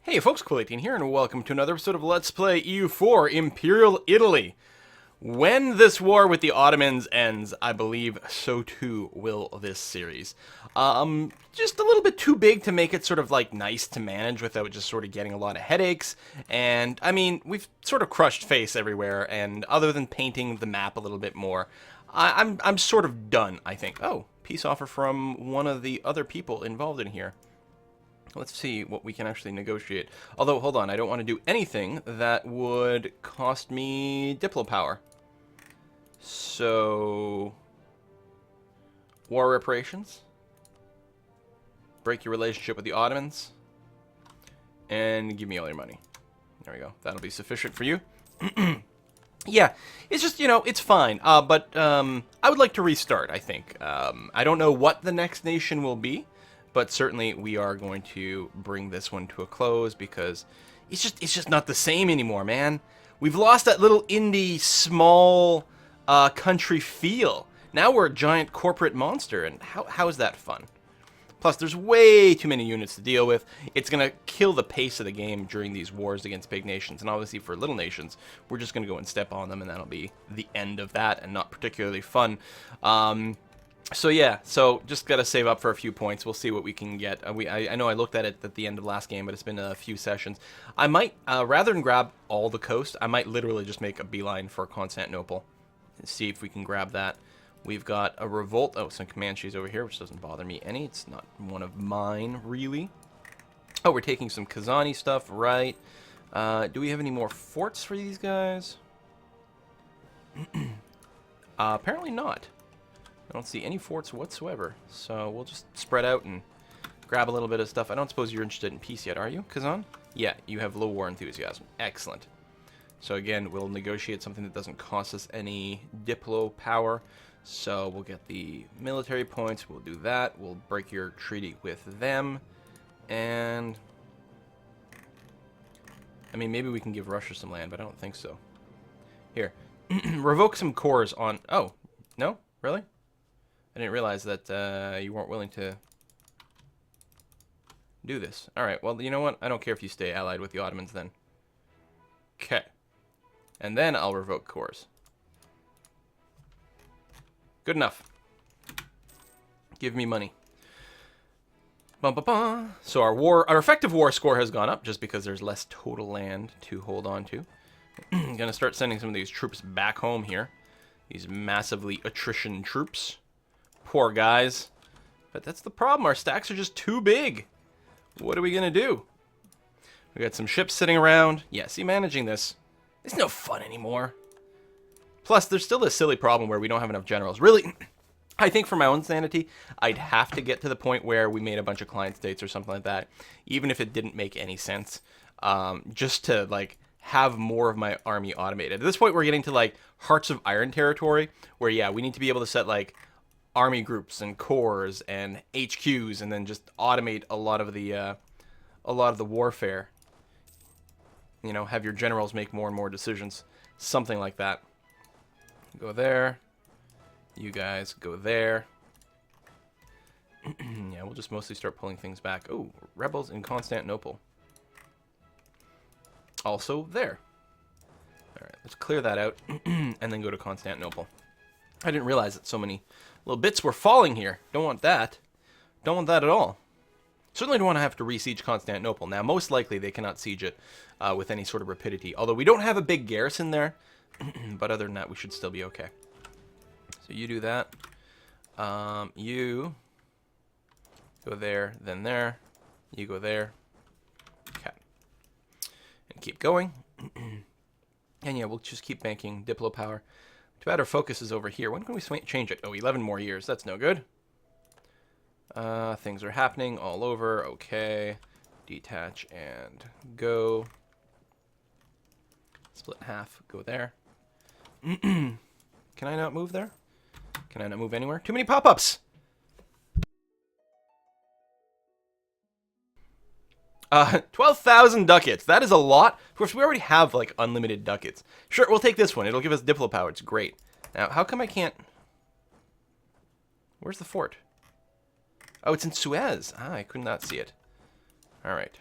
Hey folks, Cool18 here, and welcome to another episode of Let's Play EU4 Imperial Italy. When this war with the Ottomans ends, I believe so too will this series. Just a little bit too big to make it sort of like nice to manage without just sort of getting a lot of headaches. And I mean, we've sort of crushed face everywhere, and other than painting the map a little bit more, I'm sort of done, I think. Oh, peace offer from one of the other people involved in here. Let's see what we can actually negotiate. Although, hold on, I don't want to do anything that would cost me Diplo power. So, war reparations, break your relationship with the Ottomans, and give me all your money. There we go. That'll be sufficient for you. Yeah, it's just, it's fine. But I would like to restart, I think. I don't know what the next nation will be. But certainly we are going to bring this one to a close because it's just not the same anymore, man. We've lost that little indie, small country feel. Now we're a giant corporate monster, and how is that fun? Plus, there's way too many units to deal with. It's going to kill the pace of the game during these wars against big nations. And obviously for little nations, we're just going to go and step on them, and that'll be the end of that, and not particularly fun. So yeah, so just gotta save up for a few points. We'll see what we can get. I know I looked at it at the end of last game, but it's been a few sessions. I might, rather than grab all the coast, I might literally just make a beeline for Constantinople and see if we can grab that. We've got a revolt. Oh, some Comanches over here, which doesn't bother me any. It's not one of mine, really. Oh, we're taking some Kazani stuff, right. Do we have any more forts for these guys? Apparently not. I don't see any forts whatsoever, so we'll just spread out and grab a little bit of stuff. I don't suppose you're interested in peace yet, are you, Kazan? Yeah, you have low war enthusiasm. Excellent. So again, we'll negotiate something that doesn't cost us any Diplo power. So we'll get the military points, we'll do that. We'll break your treaty with them. And I mean, maybe we can give Russia some land, but I don't think so. Here. Revoke some cores on... Oh, no? Really? I didn't realize that you weren't willing to do this. Alright, well, you know what? I don't care if you stay allied with the Ottomans then. Okay. And then I'll revoke cores. Good enough. Give me money. Bum, bum, bum. So our effective war score has gone up just because there's less total land to hold on to. I'm gonna start sending some of these troops back home here. These massively attrition troops. Poor guys. But that's the problem. Our stacks are just too big. What are we going to do? We got some ships sitting around. Yeah, see, managing this, it's no fun anymore. Plus, there's still this silly problem where we don't have enough generals. Really, I think for my own sanity, I'd have to get to the point where we made a bunch of client states or something like that, even if it didn't make any sense, just to, like, have more of my army automated. At this point, we're getting to, like, Hearts of Iron territory, where, yeah, we need to be able to set, like, army groups and corps and HQs, and then just automate a lot of the warfare. You know, have your generals make more and more decisions, something like that. Go there. You guys go there. Yeah, we'll just mostly start pulling things back. Oh, rebels in Constantinople. Also there. All right, let's clear that out and then go to Constantinople. I didn't realize that so many little bits were falling here. Don't want that. Don't want that at all. Certainly don't want to have to re-siege Constantinople. Now, most likely they cannot siege it with any sort of rapidity. Although we don't have a big garrison there. But other than that, we should still be okay. So you do that. You go there, then there. You go there. Okay. And keep going. And yeah, we'll just keep banking Diplo power. Too bad our focus is over here. When can we change it? Oh, 11 more years. That's no good. Things are happening all over. Okay. Detach and go. Split in half. Go there. Can I not move there? Can I not move anywhere? Too many pop-ups! 12,000 ducats. That is a lot. Of course, we already have, like, unlimited ducats. Sure, we'll take this one. It'll give us Diplo power. It's great. Now, how come I can't... Where's the fort? Oh, it's in Suez. Ah, I could not see it. Alright.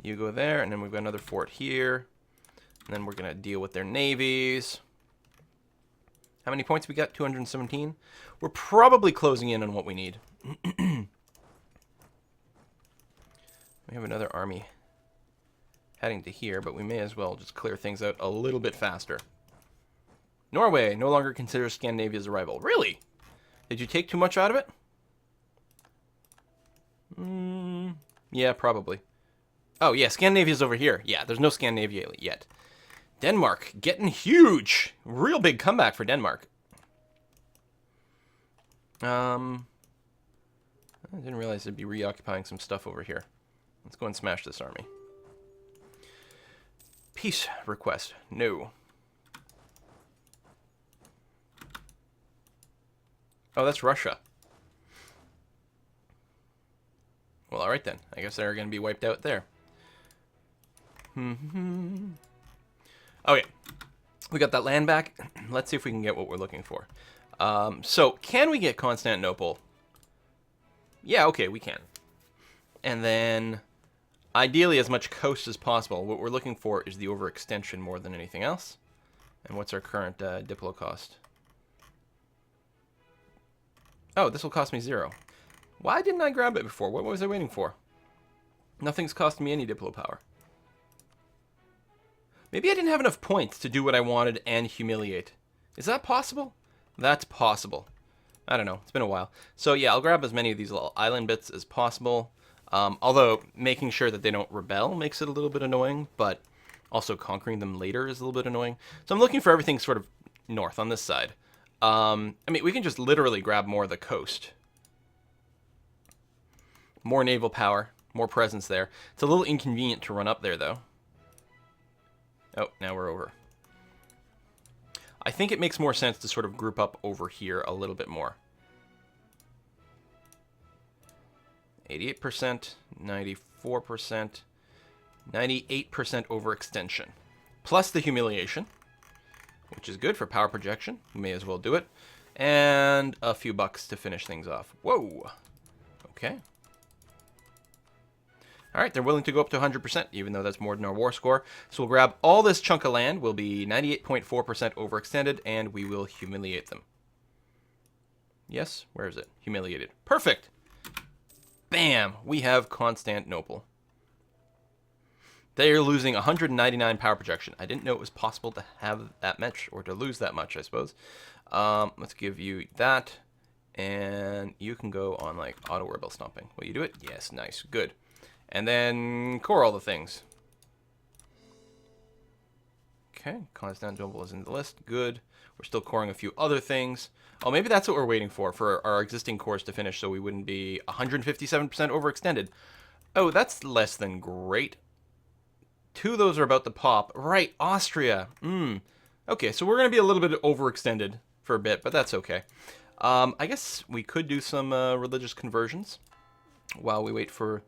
You go there, and then we've got another fort here. And then we're going to deal with their navies. How many points we got? 217. We're probably closing in on what we need. We have another army heading to here, but we may as well just clear things out a little bit faster. Norway no longer considers Scandinavia's a rival. Really? Did you take too much out of it? Yeah, probably. Oh, yeah, Scandinavia's over here. Yeah, there's no Scandinavia yet. Denmark, getting huge. Real big comeback for Denmark. I didn't realize they'd be reoccupying some stuff over here. Let's go and smash this army. Peace request. No. Oh, that's Russia. Well, alright then. I guess they're going to be wiped out there. Okay. We got that land back. Let's see if we can get what we're looking for. So, can we get Constantinople? Yeah, okay, we can. And then, ideally, as much coast as possible. What we're looking for is the overextension more than anything else. And what's our current Diplo cost? Oh, this will cost me 0. Why didn't I grab it before? What was I waiting for? Nothing's costing me any Diplo power. Maybe I didn't have enough points to do what I wanted and humiliate. Is that possible? That's possible. I don't know. It's been a while. So yeah, I'll grab as many of these little island bits as possible. Although making sure that they don't rebel makes it a little bit annoying, but also conquering them later is a little bit annoying. So I'm looking for everything sort of north on this side. I mean, we can just literally grab more of the coast. More naval power, more presence there. It's a little inconvenient to run up there, though. Oh, now we're over. I think it makes more sense to sort of group up over here a little bit more. 88%, 94%, 98% overextension. Plus the humiliation, which is good for power projection. We may as well do it. And a few bucks to finish things off. Whoa. Okay. All right, they're willing to go up to 100%, even though that's more than our war score. So we'll grab all this chunk of land. We'll be 98.4% overextended, and we will humiliate them. Yes? Where is it? Humiliated. Perfect! Bam! We have Constantinople. They are losing 199 power projection. I didn't know it was possible to have that much, or to lose that much, I suppose. Let's give you that, and you can go on, like, auto rebel stomping. Will you do it? Yes, nice. Good. And then core all the things. Okay, Constantinople is in the list. Good. We're still coring a few other things. Oh, maybe that's what we're waiting for our existing cores to finish so we wouldn't be 157% overextended. Oh, that's less than great. 2 of those are about to pop. Right, Austria. Okay, so we're going to be a little bit overextended for a bit, but that's okay. I guess we could do some religious conversions while we wait for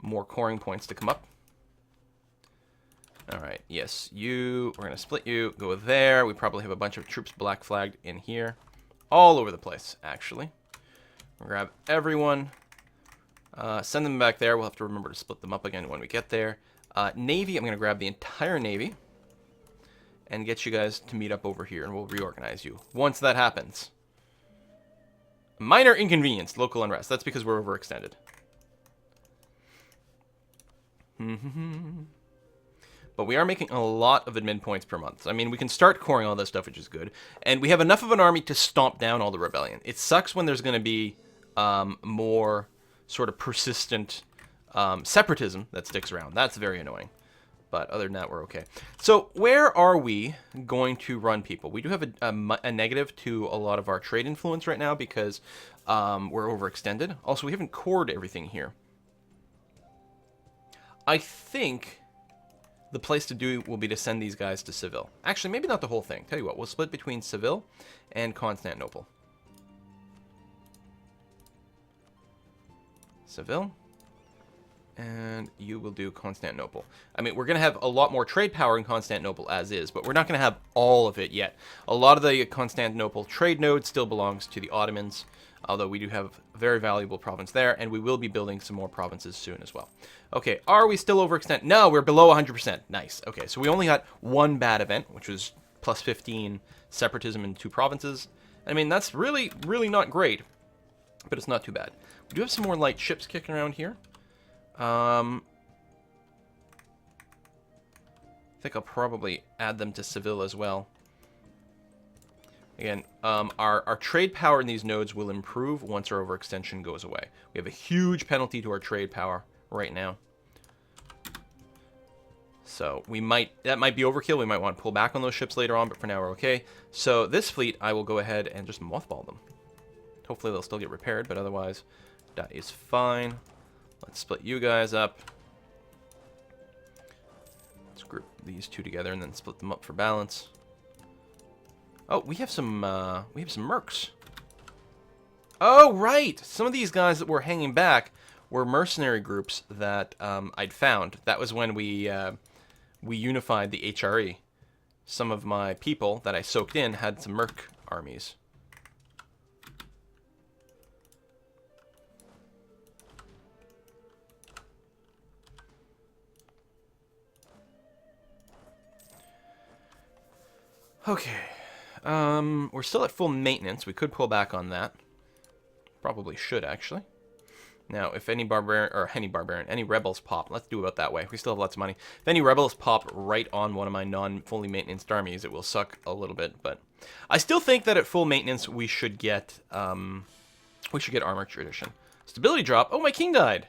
more coring points to come up. All right, yes, we're going to split you, go there. We probably have a bunch of troops black flagged in here. All over the place, actually. We'll grab everyone. Send them back there. We'll have to remember to split them up again when we get there. Navy, I'm going to grab the entire Navy and get you guys to meet up over here, and we'll reorganize you once that happens. Minor inconvenience, local unrest. That's because we're overextended. But we are making a lot of admin points per month. I mean, we can start coring all this stuff, which is good. And we have enough of an army to stomp down all the rebellion. It sucks when there's going to be more sort of persistent separatism that sticks around. That's very annoying. But other than that, we're okay. So where are we going to run people? We do have a negative to a lot of our trade influence right now because we're overextended. Also, we haven't cored everything here. I think the place to do will be to send these guys to Seville. Actually, maybe not the whole thing. Tell you what, we'll split between Seville and Constantinople. Seville. And you will do Constantinople. I mean, we're going to have a lot more trade power in Constantinople as is, but we're not going to have all of it yet. A lot of the Constantinople trade node still belongs to the Ottomans, although we do have a very valuable province there, and we will be building some more provinces soon as well. Okay, are we still overextended? No, we're below 100%. Nice. Okay, so we only got one bad event, which was plus 15 separatism in 2 provinces. I mean, that's really, really not great, but it's not too bad. We do have some more light ships kicking around here. I think I'll probably add them to Seville as well. Again, our trade power in these nodes will improve once our overextension goes away. We have a huge penalty to our trade power right now. So that might be overkill. We might want to pull back on those ships later on, but for now we're okay. So this fleet, I will go ahead and just mothball them. Hopefully they'll still get repaired, but otherwise that is fine. Let's split you guys up. Let's group these 2 together and then split them up for balance. Oh, we have some mercs. Oh, right! Some of these guys that were hanging back were mercenary groups that I'd found. That was when we unified the HRE. Some of my people that I soaked in had some merc armies. Okay, we're still at full maintenance. We could pull back on that. Probably should, actually. Now, if any rebels pop, let's do it that way. We still have lots of money. If any rebels pop right on one of my non-fully maintained armies, it will suck a little bit. But I still think that at full maintenance, we should get armor tradition. Stability drop. Oh, my king died.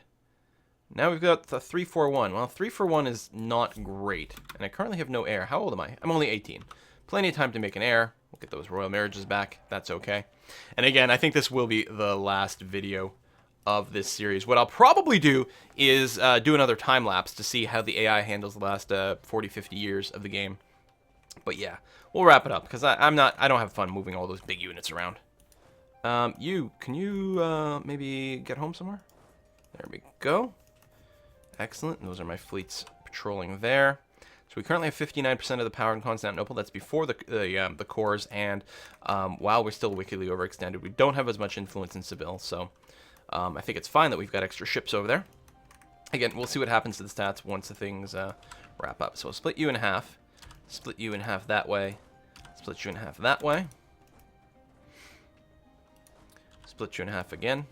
Now we've got the 341. Well, 341 is not great, and I currently have no heir. How old am I? I'm only 18. Plenty of time to make an heir. We'll get those royal marriages back. That's okay. And again, I think this will be the last video of this series. What I'll probably do is do another time lapse to see how the AI handles the last 40, 50 years of the game. But yeah, we'll wrap it up because I don't have fun moving all those big units around. Can you maybe get home somewhere? There we go. Excellent. Those are my fleets patrolling there. So we currently have 59% of the power in Constantinople. That's before the cores, and while we're still wickedly overextended, we don't have as much influence in Seville. So I think it's fine that we've got extra ships over there. Again, we'll see what happens to the stats once the things wrap up. So we'll split you in half, split you in half that way, split you in half that way, split you in half again.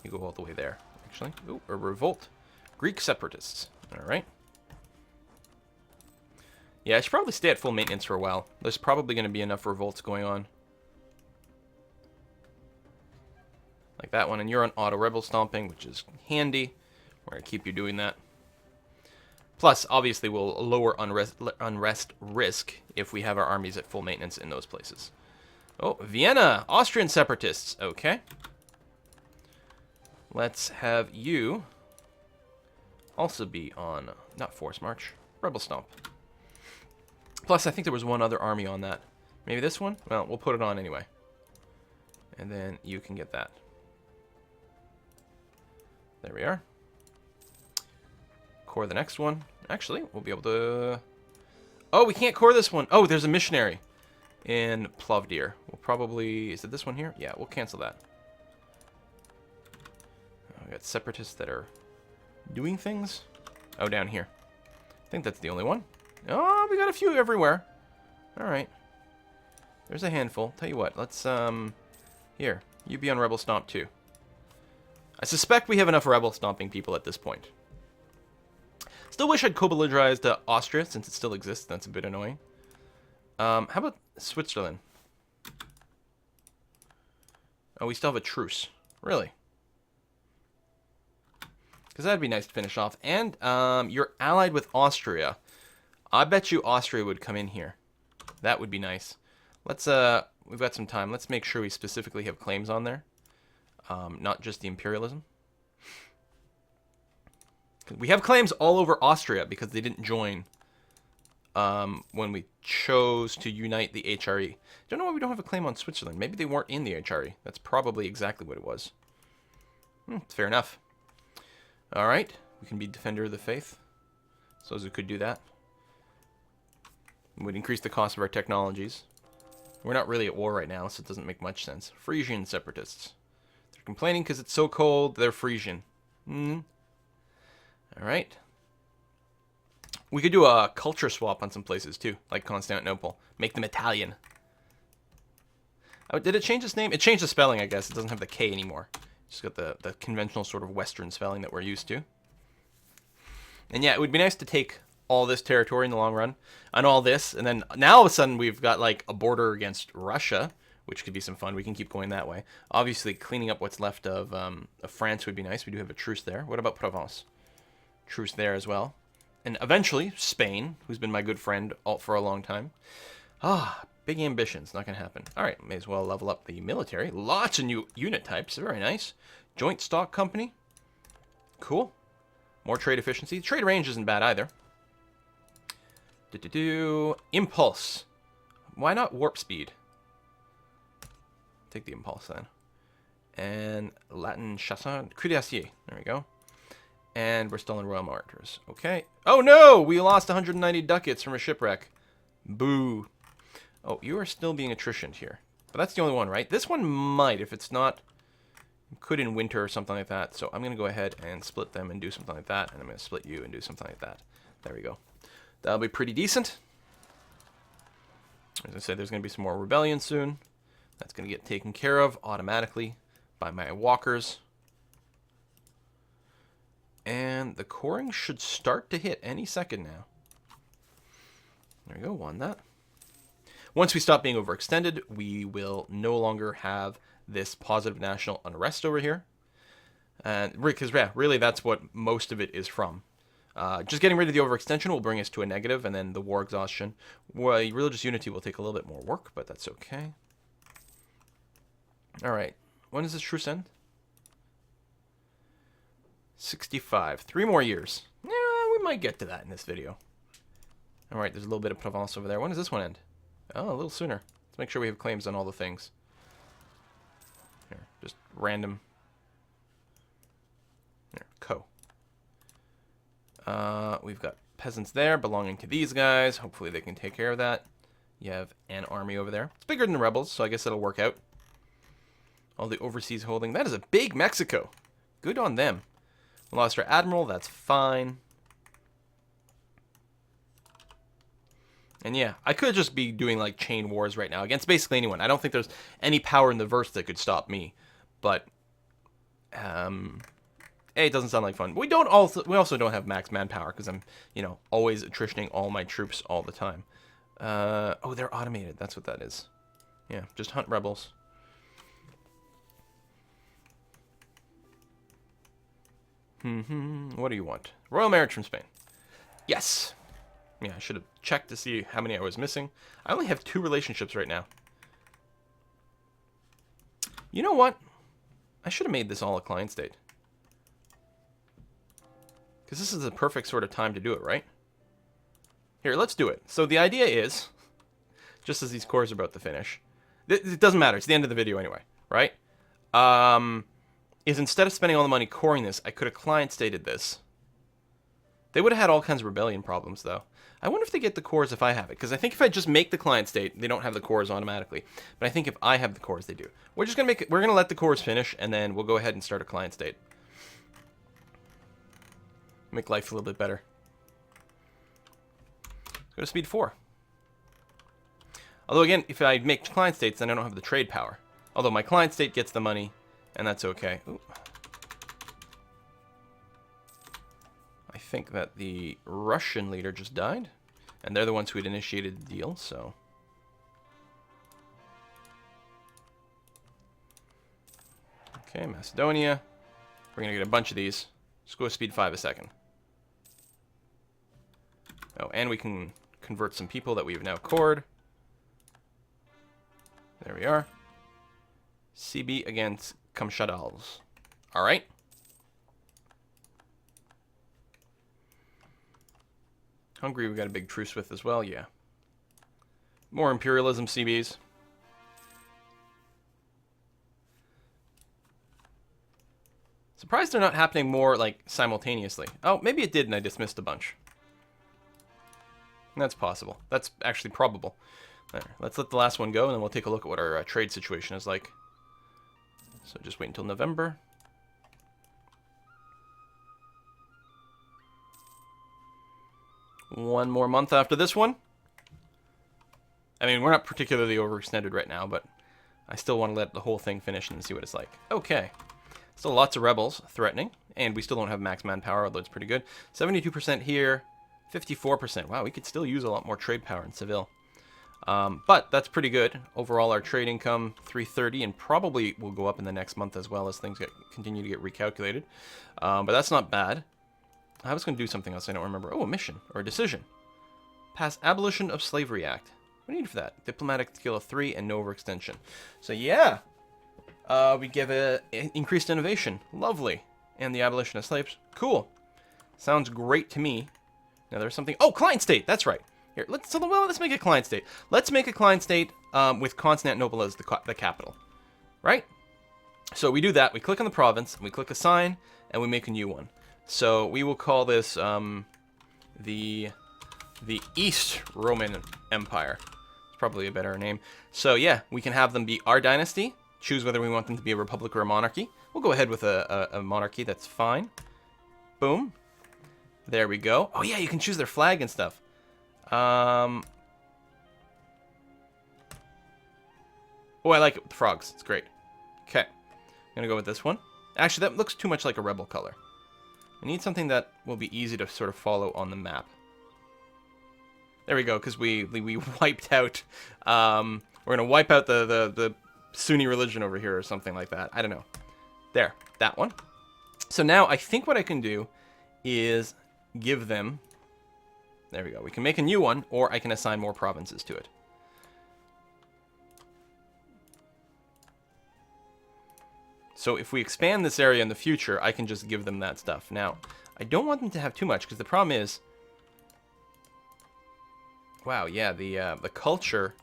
You go all the way there, actually. Ooh, a revolt. Greek separatists. All right. Yeah, I should probably stay at full maintenance for a while. There's probably going to be enough revolts going on. Like that one. And you're on auto rebel stomping, which is handy. We're going to keep you doing that. Plus, obviously, we'll lower unrest risk if we have our armies at full maintenance in those places. Oh, Vienna! Austrian separatists. Okay. Let's have you also be on, not force march, rebel stomp. Plus, I think there was one other army on that. Maybe this one? Well, we'll put it on anyway. And then you can get that. There we are. Core the next one. Actually, we'll be able to... Oh, we can't core this one. Oh, there's a missionary in Plovdiv. We'll probably... Is it this one here? Yeah, we'll cancel that. Oh, we got separatists that are doing things. Oh, down here. I think that's the only one. Oh, we got a few everywhere. All right. There's a handful. Tell you what, let's, here, you be on Rebel Stomp too. I suspect we have enough Rebel Stomping people at this point. Still wish I'd co-belligerized Austria, since it still exists. That's a bit annoying. How about Switzerland? Oh, we still have a truce. Really? Because that'd be nice to finish off. And, you're allied with Austria. I bet you Austria would come in here. That would be nice. Let's, we've got some time. Let's make sure we specifically have claims on there. Not just the imperialism. We have claims all over Austria because they didn't join when we chose to unite the HRE. Don't know why we don't have a claim on Switzerland. Maybe they weren't in the HRE. That's probably exactly what it was. Fair enough. All right. We can be Defender of the Faith. So as we could do that. It would increase the cost of our technologies. We're not really at war right now, so it doesn't make much sense. Frisian separatists. They're complaining because it's so cold, they're Frisian. Alright. We could do a culture swap on some places too, like Constantinople. Make them Italian. Oh, did it change its name? It changed the spelling, I guess. It doesn't have the K anymore. It's just got the conventional sort of Western spelling that we're used to. And yeah, it would be nice to take all this territory in the long run, and all this, and then now all of a sudden we've got like a border against Russia, which could be some fun. We can keep going that way. Obviously, cleaning up what's left of France would be nice. We do have a truce there. What about Provence? Truce there as well. And eventually, Spain, who's been my good friend for a long time. Big ambitions. Not going to happen. All right, may as well level up the military. Lots of new unit types. Very nice. Joint Stock Company. Cool. More trade efficiency. Trade range isn't bad either. Impulse. Why not warp speed? Take the impulse then. And Latin chassin. Cuirassier. There we go. And we're still in Royal Martyrs. Okay. Oh no! We lost 190 ducats from a shipwreck. Boo. Oh, you are still being attritioned here. But that's the only one, right? This one might, if it's not... Could in winter or something like that. So I'm going to go ahead and split them and do something like that. And I'm going to split you and do something like that. There we go. That'll be pretty decent. As I said, there's going to be some more rebellion soon. That's going to get taken care of automatically by my walkers. And the coring should start to hit any second now. There we go, won that. Once we stop being overextended, we will no longer have this positive national unrest over here. And because, yeah, really that's what most of it is from. Just getting rid of the overextension will bring us to a negative, and then the war exhaustion. Well, religious unity will take a little bit more work, but that's okay. Alright, when does this truce end? 65. 3 more years. Yeah, we might get to that in this video. Alright, there's a little bit of Provence over there. When does this one end? Oh, a little sooner. Let's make sure we have claims on all the things. Here, just random. Here, co. We've got peasants there belonging to these guys. Hopefully they can take care of that. You have an army over there. It's bigger than the rebels, so I guess it'll work out. All the overseas holding. That is a big Mexico. Good on them. We lost our admiral. That's fine. And yeah, I could just be doing like chain wars right now against basically anyone. I don't think there's any power in the verse that could stop me. But it doesn't sound like fun. We also don't have max manpower because I'm, always attritioning all my troops all the time. Oh, they're automated. That's what that is. Yeah, just hunt rebels. What do you want? Royal marriage from Spain. Yes. Yeah, I should have checked to see how many I was missing. I only have 2 relationships right now. You know what? I should have made this all a client state. Because this is the perfect sort of time to do it, right? Here, let's do it. So the idea is, just as these cores are about to finish, it doesn't matter. It's the end of the video anyway, right? Is instead of spending all the money coring this, I could have client stated this. They would have had all kinds of rebellion problems, though. I wonder if they get the cores if I have it. Because I think if I just make the client state, they don't have the cores automatically. But I think if I have the cores, they do. We're just going to we're going to let the cores finish, and then we'll go ahead and start a client state. Make life a little bit better. Let's go to speed 4. Although, again, if I make client states, then I don't have the trade power. Although my client state gets the money, and that's okay. Ooh. I think that the Russian leader just died, and they're the ones who had initiated the deal, so... Okay, Macedonia. We're going to get a bunch of these. Just go to speed 5 a second. Oh, and we can convert some people that we've now cored. There we are. CB against Kamchadals. Alright. Hungary we got a big truce with as well, yeah. More imperialism, CBs. Surprised they're not happening more, like, simultaneously. Oh, maybe it did and I dismissed a bunch. That's possible. That's actually probable. Right, let's let the last one go, and then we'll take a look at what our trade situation is like. So just wait until November. One more month after this one. I mean, we're not particularly overextended right now, but I still want to let the whole thing finish and see what it's like. Okay. Still lots of rebels threatening, and we still don't have max manpower, although it's pretty good. 72% here, 54%. Wow, we could still use a lot more trade power in Seville. But that's pretty good. Overall, our trade income, 330, and probably will go up in the next month as well as things continue to get recalculated. But that's not bad. I was going to do something else I don't remember. Oh, a mission or a decision. Pass Abolition of Slavery Act. What do you need for that? Diplomatic skill of 3 and no overextension. So yeah, we give increased innovation. Lovely. And the abolition of slaves. Cool. Sounds great to me. Now there's something. Oh, client state. That's right. Here, let's make a client state. Let's make a client state with Constantinople as the capital, right? So we do that. We click on the province, and we click assign, and we make a new one. So we will call this the East Roman Empire. It's probably a better name. So yeah, we can have them be our dynasty. Choose whether we want them to be a republic or a monarchy. We'll go ahead with a monarchy. That's fine. Boom. There we go. Oh yeah, you can choose their flag and stuff. Oh, I like it with the frogs. It's great. Okay. I'm going to go with this one. Actually, that looks too much like a rebel color. I need something that will be easy to sort of follow on the map. There we go, because we wiped out... we're going to wipe out the Sunni religion over here or something like that. I don't know. There. That one. So now I think what I can do is give them... There we go. We can make a new one, or I can assign more provinces to it. So if we expand this area in the future, I can just give them that stuff. Now, I don't want them to have too much, because the problem is... Wow, yeah, the culture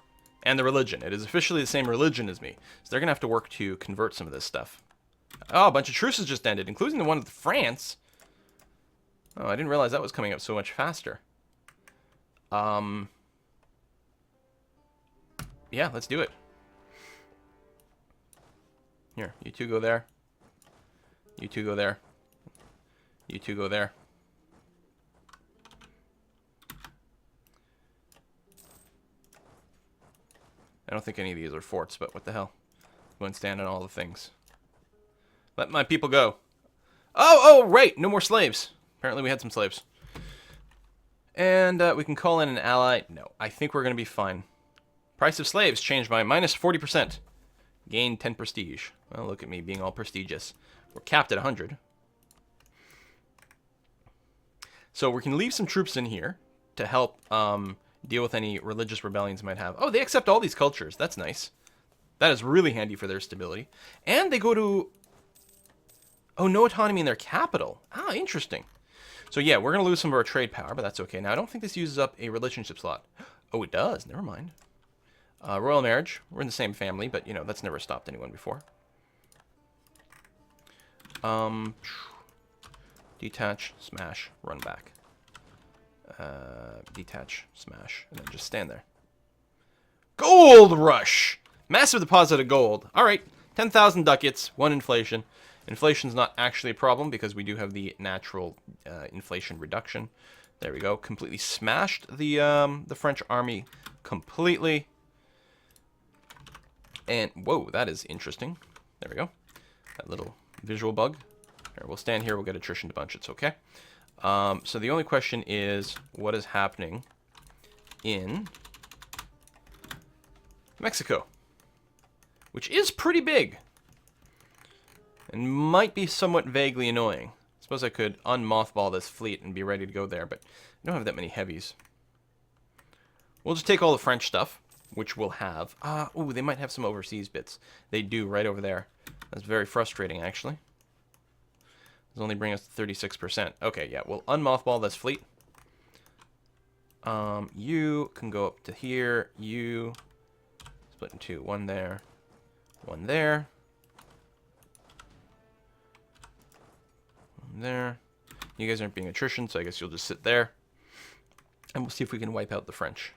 and the religion. It is officially the same religion as me. So they're going to have to work to convert some of this stuff. Oh, a bunch of truces just ended, including the one with France. Oh, I didn't realize that was coming up so much faster. Yeah, let's do it. Here, you two go there. You two go there. You two go there. I don't think any of these are forts, but what the hell? Go and stand on all the things. Let my people go. Oh, right! No more slaves. Apparently we had some slaves. And we can call in an ally. No, I think we're going to be fine. Price of slaves changed by minus 40%. Gain 10 prestige. Well, look at me being all prestigious. We're capped at 100. So we can leave some troops in here to help deal with any religious rebellions might have. Oh, they accept all these cultures. That's nice. That is really handy for their stability. And they go to... Oh, no autonomy in their capital. Ah, interesting. So yeah, we're going to lose some of our trade power, but that's okay. Now, I don't think this uses up a relationship slot. Oh, it does. Never mind. Royal marriage. We're in the same family, but, you know, that's never stopped anyone before. Detach, smash, run back. Detach, smash, and then just stand there. Gold rush! Massive deposit of gold. All right, 10,000 ducats, 1 inflation. Inflation's not actually a problem because we do have the natural inflation reduction. There we go. Completely smashed the French army completely. And whoa, that is interesting. There we go. That little visual bug. Here, we'll stand here. We'll get attrition to bunch. It's okay. So the only question is what is happening in Mexico, which is pretty big. And might be somewhat vaguely annoying. I suppose I could unmothball this fleet and be ready to go there, but I don't have that many heavies. We'll just take all the French stuff, which we'll have. Ooh, they might have some overseas bits. They do, right over there. That's very frustrating, actually. This only bring us to 36%. Okay, yeah, we'll unmothball this fleet. You can go up to here. You split in two. One there. One there. there. You guys aren't being attrition, so I guess you'll just sit there. And we'll see if we can wipe out the French.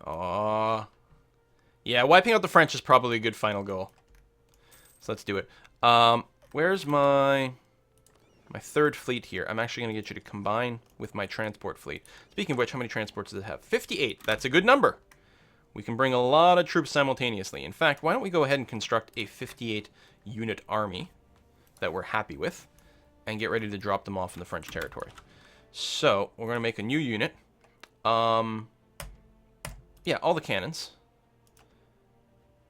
Aww. Yeah, wiping out the French is probably a good final goal. So let's do it. Where's my third fleet here? I'm actually going to get you to combine with my transport fleet. Speaking of which, how many transports does it have? 58. That's a good number. We can bring a lot of troops simultaneously. In fact, why don't we go ahead and construct a 58-unit army that we're happy with and get ready to drop them off in the French territory. So, we're going to make a new unit. Yeah, all the cannons.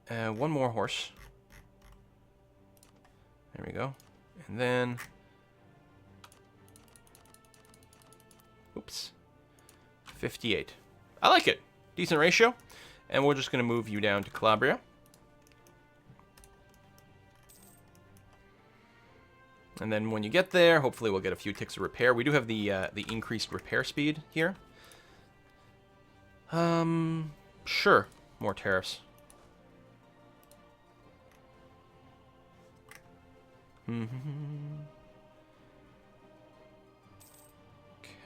One more horse. There we go. And then... Oops. 58. I like it. Decent ratio. And we're just going to move you down to Calabria. And then when you get there, hopefully we'll get a few ticks of repair. We do have the increased repair speed here. Sure. More tariffs.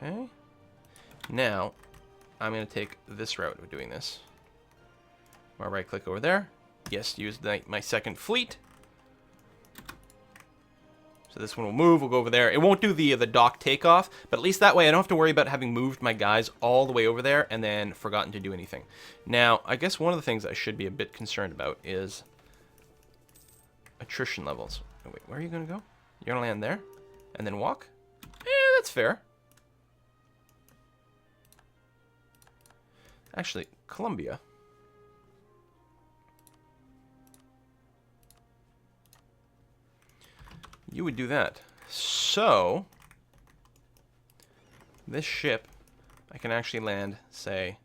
Okay. Now, I'm going to take this route of doing this. I'll right-click over there. Yes, use my second fleet. So this one will move. We'll go over there. It won't do the dock takeoff, but at least that way I don't have to worry about having moved my guys all the way over there and then forgotten to do anything. Now, I guess one of the things I should be a bit concerned about is attrition levels. Oh, wait, where are you going to go? You're going to land there and then walk? That's fair. Actually, Colombia. You would do that. So, this ship, I can actually land, say,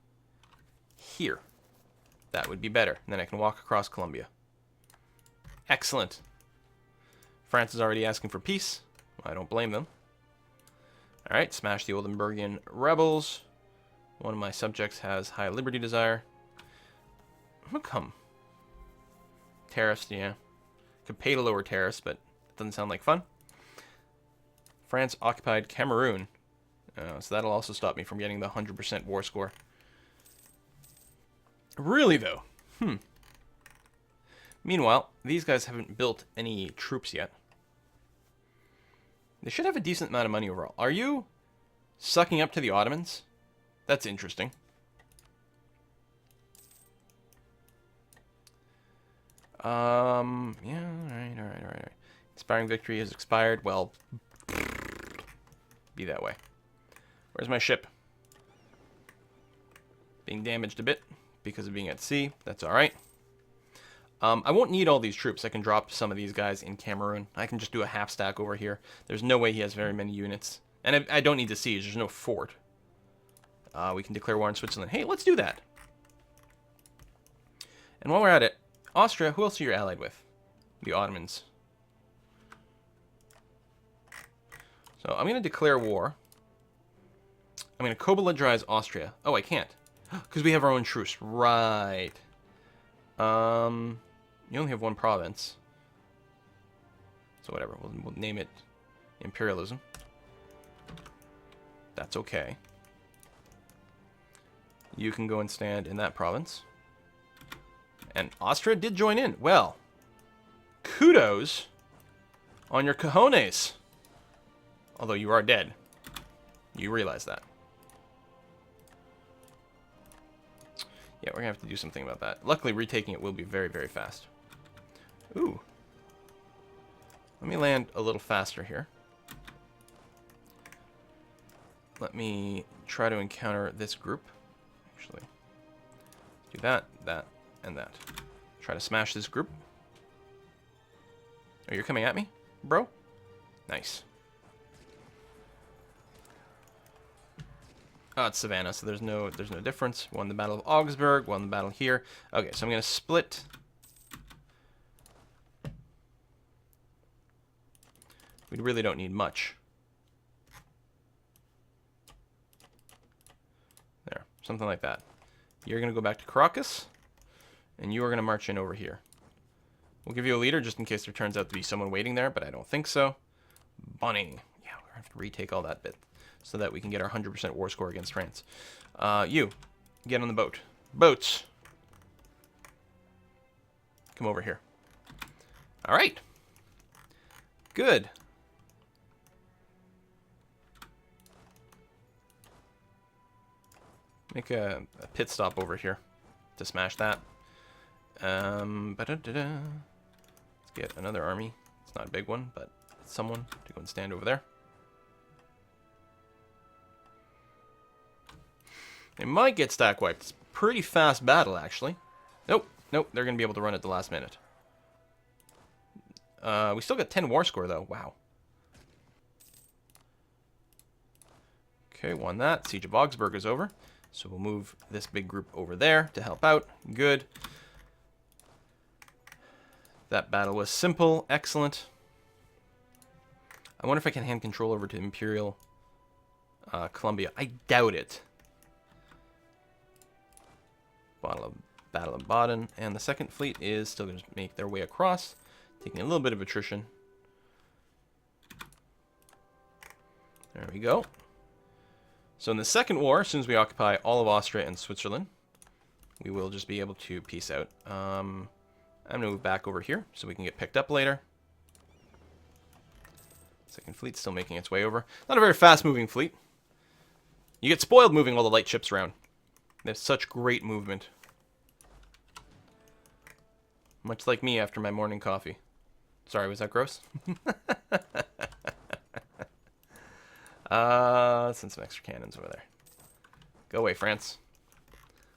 here. That would be better. And then I can walk across Colombia. Excellent. France is already asking for peace. I don't blame them. Alright, smash the Oldenburgian rebels. One of my subjects has high liberty desire. How come? Tariffs, yeah. Could pay to lower tariffs, but it doesn't sound like fun. France occupied Cameroon. So that'll also stop me from getting the 100% war score. Really, though? Meanwhile, these guys haven't built any troops yet. They should have a decent amount of money overall. Are you sucking up to the Ottomans? That's interesting. Yeah, alright. Inspiring victory has expired. Well, be that way. Where's my ship? Being damaged a bit because of being at sea. That's alright. I won't need all these troops. I can drop some of these guys in Cameroon. I can just do a half stack over here. There's no way he has very many units. And I don't need to siege. There's no fort. We can declare war on Switzerland. Hey, let's do that. And while we're at it, Austria, who else are you allied with? The Ottomans. So I'm going to declare war. I'm going to co-belligerize Austria. Oh, I can't. Because we have our own truce. Right. You only have one province. So whatever. We'll name it Imperialism. That's okay. You can go and stand in that province. And Austria did join in. Well, kudos on your cojones. Although you are dead. You realize that. Yeah, we're going to have to do something about that. Luckily, retaking it will be very, very fast. Ooh. Let me land a little faster here. Let me try to encounter this group. Actually, do that, that, and that. Try to smash this group. Oh, you're coming at me, bro? Nice. Oh, it's Savannah, so there's no difference. Won the Battle of Augsburg, won the battle here. Okay, so I'm gonna split. We really don't need much. There, something like that. You're gonna go back to Caracas, and you are gonna march in over here. We'll give you a leader just in case there turns out to be someone waiting there, but I don't think so. Bunny. Yeah, we're going to have to retake all that bit so that we can get our 100% war score against France. You, get on the boat. Boats. Come over here. All right. Good. Make a pit stop over here to smash that. Let's get another army. It's not a big one, but it's someone to go and stand over there. They might get stack wiped. It's a pretty fast battle, actually. Nope. Nope. They're going to be able to run at the last minute. We still got 10 war score, though. Wow. Okay, won that. Siege of Augsburg is over. So we'll move this big group over there to help out. Good. That battle was simple. Excellent. I wonder if I can hand control over to Imperial Columbia. I doubt it. Battle of Baden. And the second fleet is still going to make their way across, taking a little bit of attrition. There we go. So in the second war, as soon as we occupy all of Austria and Switzerland, we will just be able to peace out. I'm going to move back over here so we can get picked up later. Second fleet's still making its way over. Not a very fast-moving fleet. You get spoiled moving all the light ships around. They have such great movement. Much like me after my morning coffee. Sorry, was that gross? Let's send some extra cannons over there. Go away, France.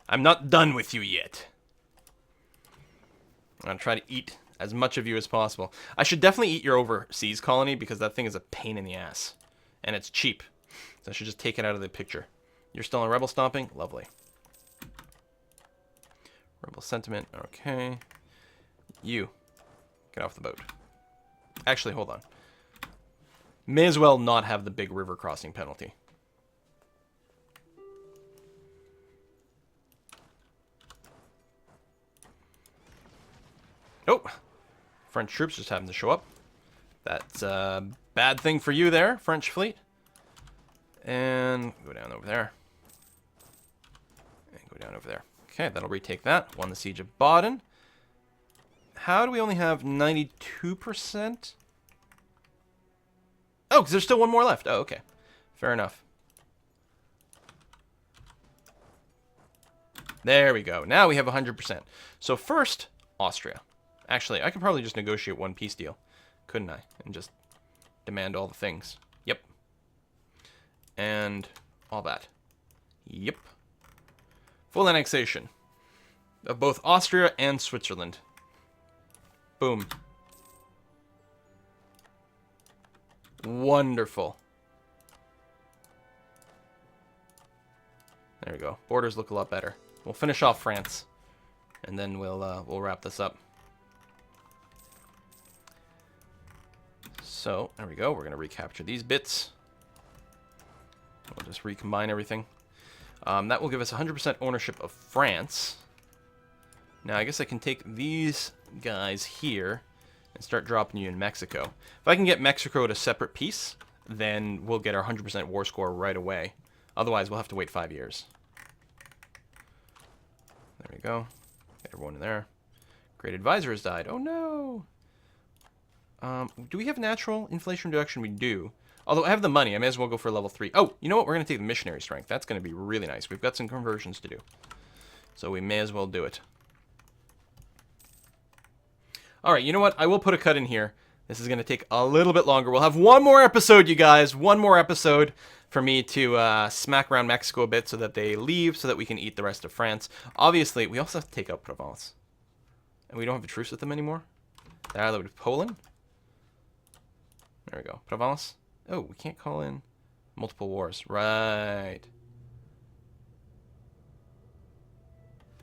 I'm not done with you yet. I'm going to try to eat as much of you as possible. I should definitely eat your overseas colony because that thing is a pain in the ass. And it's cheap. So I should just take it out of the picture. You're still on rebel stomping? Lovely. Rebel sentiment. Okay. You. Get off the boat. Actually, hold on. May as well not have the big river crossing penalty. Oh! French troops just happened to show up. That's a bad thing for you there, French fleet. And go down over there. And go down over there. Okay, that'll retake that. Won the Siege of Baden. How do we only have 92%? Oh, because there's still one more left. Oh, okay. Fair enough. There we go. Now we have 100%. So first, Austria. Actually, I could probably just negotiate one peace deal, couldn't I? And just demand all the things. Yep. And all that. Yep. Full annexation of both Austria and Switzerland. Boom. Wonderful. There we go. Borders look a lot better. We'll finish off France, and then we'll wrap this up. So there we go. We're gonna recapture these bits. We'll just recombine everything. That will give us 100% ownership of France. Now I guess I can take these guys here and start dropping you in Mexico. If I can get Mexico at a separate piece, then we'll get our 100% war score right away. Otherwise, we'll have to wait 5 years. There we go. Get everyone in there. Great advisor has died. Oh no! Do we have natural inflation reduction? We do. Although I have the money, I may as well go for level 3. Oh, you know what? We're going to take the missionary strength. That's going to be really nice. We've got some conversions to do. So we may as well do it. Alright, you know what? I will put a cut in here. This is going to take a little bit longer. We'll have one more episode, you guys. One more episode for me to smack around Mexico a bit so that they leave, so that we can eat the rest of France. Obviously, we also have to take out Provence. And we don't have a truce with them anymore. They're with Poland. There we go. Provence. Oh, we can't call in multiple wars. Right.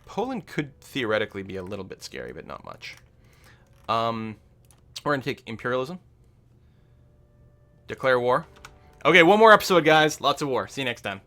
Poland could theoretically be a little bit scary, but not much. We're going to take imperialism. Declare war. Okay, one more episode, guys. Lots of war. See you next time.